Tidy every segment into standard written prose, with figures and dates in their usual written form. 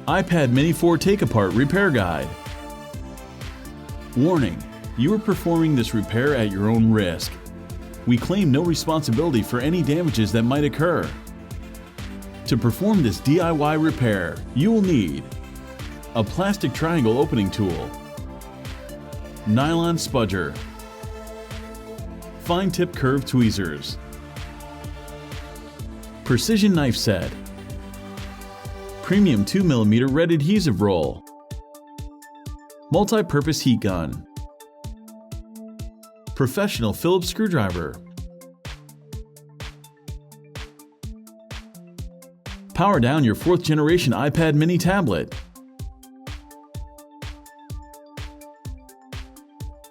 iPad Mini 4 Take-Apart Repair Guide. Warning: you are performing this repair at your own risk. We claim no responsibility for any damages that might occur. To perform this DIY repair, you will need a plastic triangle opening tool, nylon spudger, fine tip curved tweezers, precision knife set, premium 2mm red adhesive roll, multi-purpose heat gun, professional Phillips screwdriver, power down your 4th generation iPad mini tablet,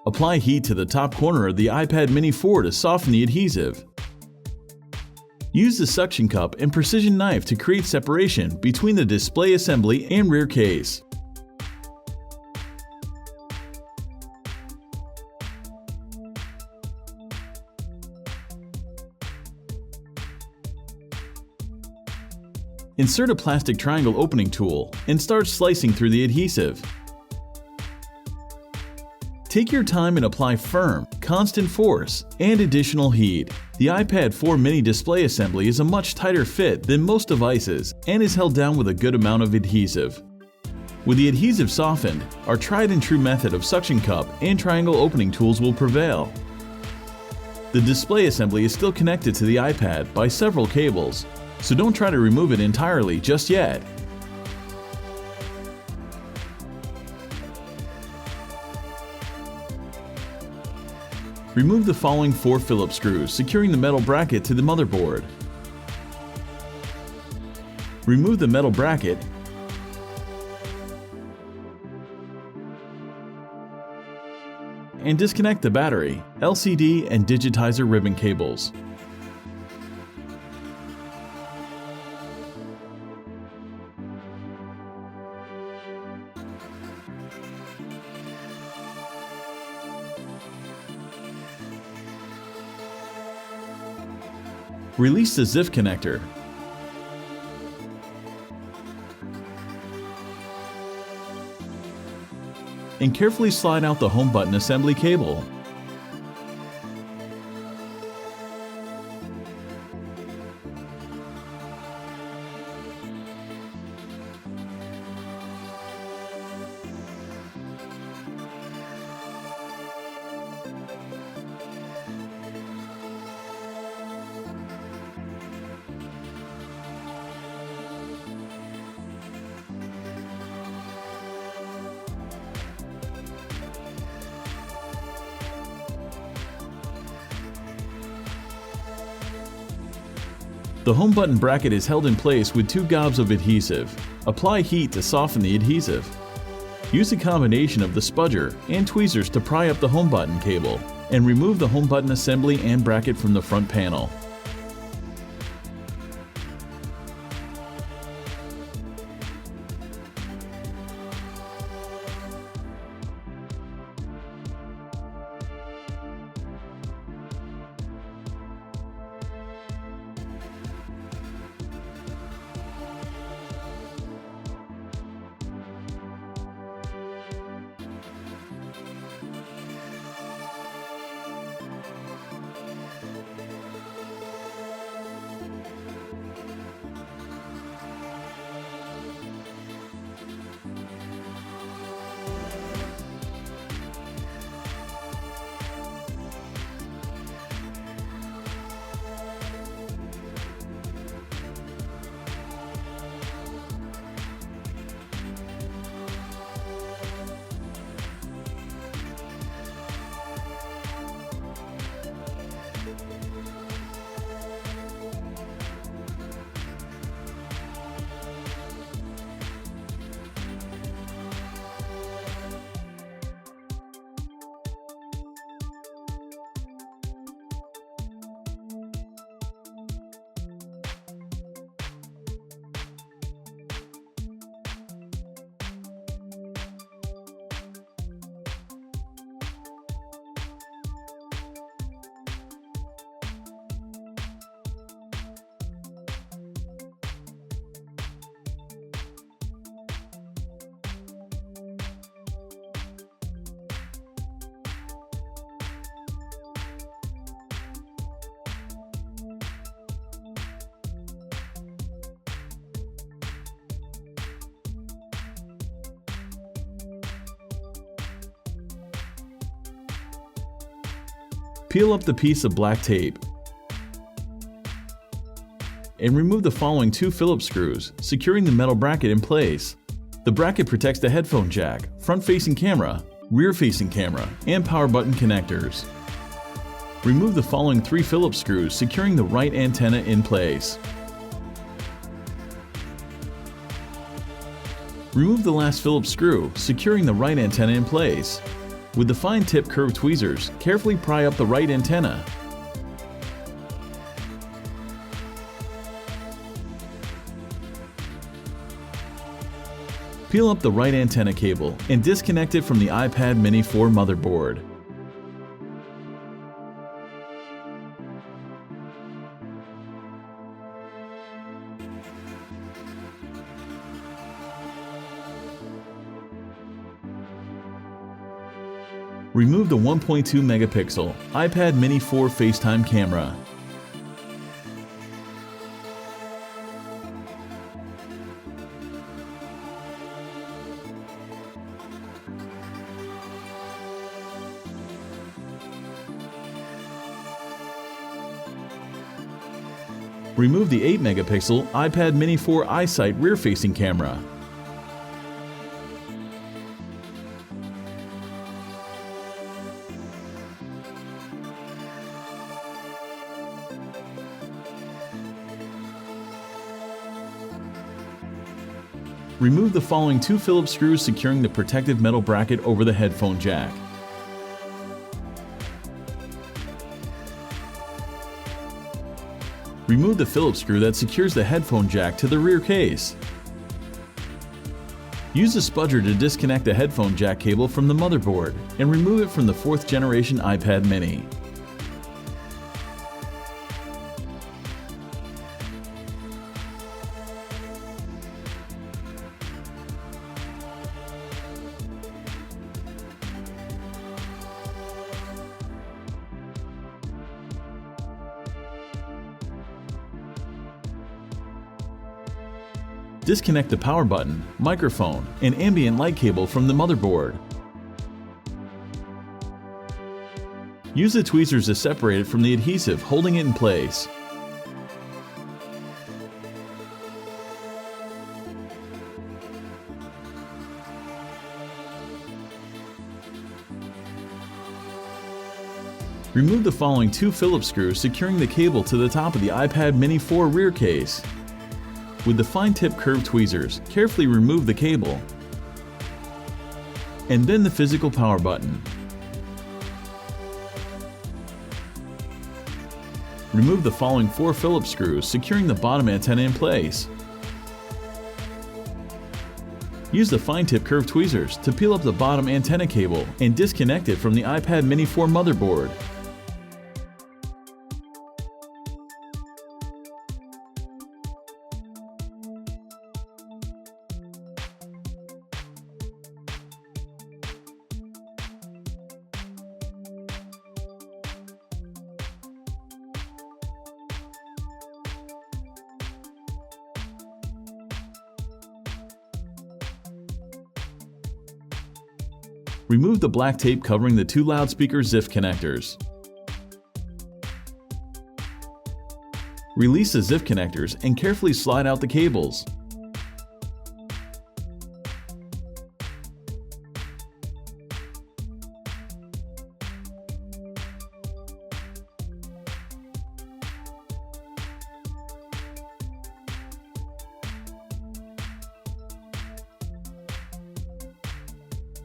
apply heat to the top corner of the iPad Mini 4 to soften the adhesive. Use the suction cup and precision knife to create separation between the display assembly and rear case. Insert a plastic triangle opening tool and start slicing through the adhesive. Take your time and apply firm, constant force and additional heat. The iPad 4 mini display assembly is a much tighter fit than most devices and is held down with a good amount of adhesive. With the adhesive softened, our tried and true method of suction cup and triangle opening tools will prevail. The display assembly is still connected to the iPad by several cables, so don't try to remove it entirely just yet. Remove the following 4 Phillips screws, securing the metal bracket to the motherboard. Remove the metal bracket and disconnect the battery, LCD, and digitizer ribbon cables. Release the ZIF connector. And carefully slide out the home button assembly cable. The home button bracket is held in place with 2 gobs of adhesive. Apply heat to soften the adhesive. Use a combination of the spudger and tweezers to pry up the home button cable and remove the home button assembly and bracket from the front panel. Peel up the piece of black tape and remove the following 2 Phillips screws, securing the metal bracket in place. The bracket protects the headphone jack, front-facing camera, rear-facing camera, and power button connectors. Remove the following 3 Phillips screws, securing the right antenna in place. Remove the last Phillips screw, securing the right antenna in place. With the fine tip curved tweezers, carefully pry up the right antenna. Peel up the right antenna cable and disconnect it from the iPad mini 4 motherboard. Remove the 1.2 megapixel iPad mini 4 FaceTime camera. Remove the 8 megapixel iPad mini 4 iSight rear-facing camera. Remove the following 2 Phillips screws securing the protective metal bracket over the headphone jack. Remove the Phillips screw that secures the headphone jack to the rear case. Use a spudger to disconnect the headphone jack cable from the motherboard and remove it from the 4th generation iPad mini. Disconnect the power button, microphone, and ambient light cable from the motherboard. Use the tweezers to separate it from the adhesive holding it in place. Remove the following 2 Phillips screws securing the cable to the top of the iPad mini 4 rear case. With the fine tip curved tweezers, carefully remove the cable and then the physical power button. Remove the following 4 Phillips screws securing the bottom antenna in place. Use the fine tip curved tweezers to peel up the bottom antenna cable and disconnect it from the iPad mini 4 motherboard. Remove the black tape covering the 2 loudspeaker ZIF connectors. Release the ZIF connectors and carefully slide out the cables.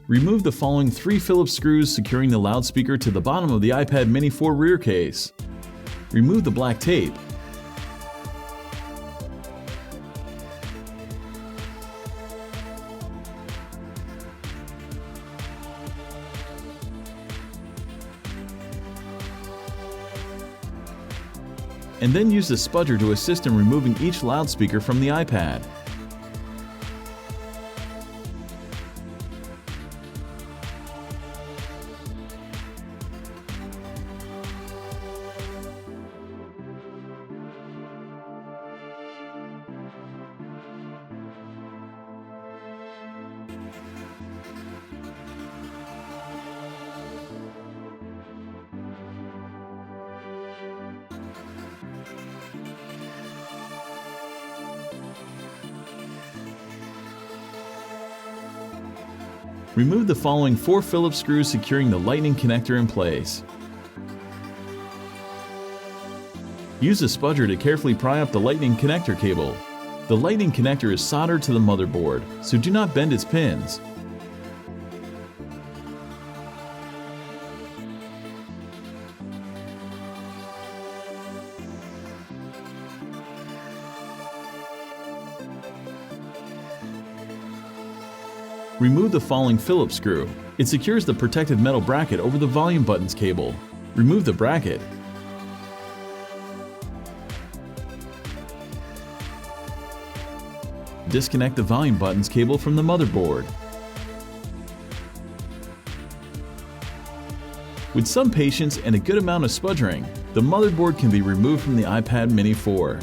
Remove the following 3 Phillips screws securing the loudspeaker to the bottom of the iPad mini 4 rear case. Remove the black tape. And then use the spudger to assist in removing each loudspeaker from the iPad. Remove the following 4 Phillips screws securing the lightning connector in place. Use a spudger to carefully pry up the lightning connector cable. The lightning connector is soldered to the motherboard, so do not bend its pins. Remove the falling Phillips screw. It secures the protective metal bracket over the volume buttons cable. Remove the bracket. Disconnect the volume buttons cable from the motherboard. With some patience and a good amount of sputtering, the motherboard can be removed from the iPad Mini 4.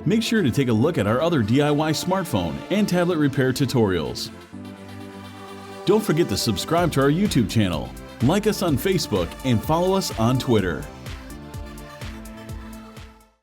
Make sure to take a look at our other DIY smartphone and tablet repair tutorials. Don't forget to subscribe to our YouTube channel, like us on Facebook, and follow us on Twitter.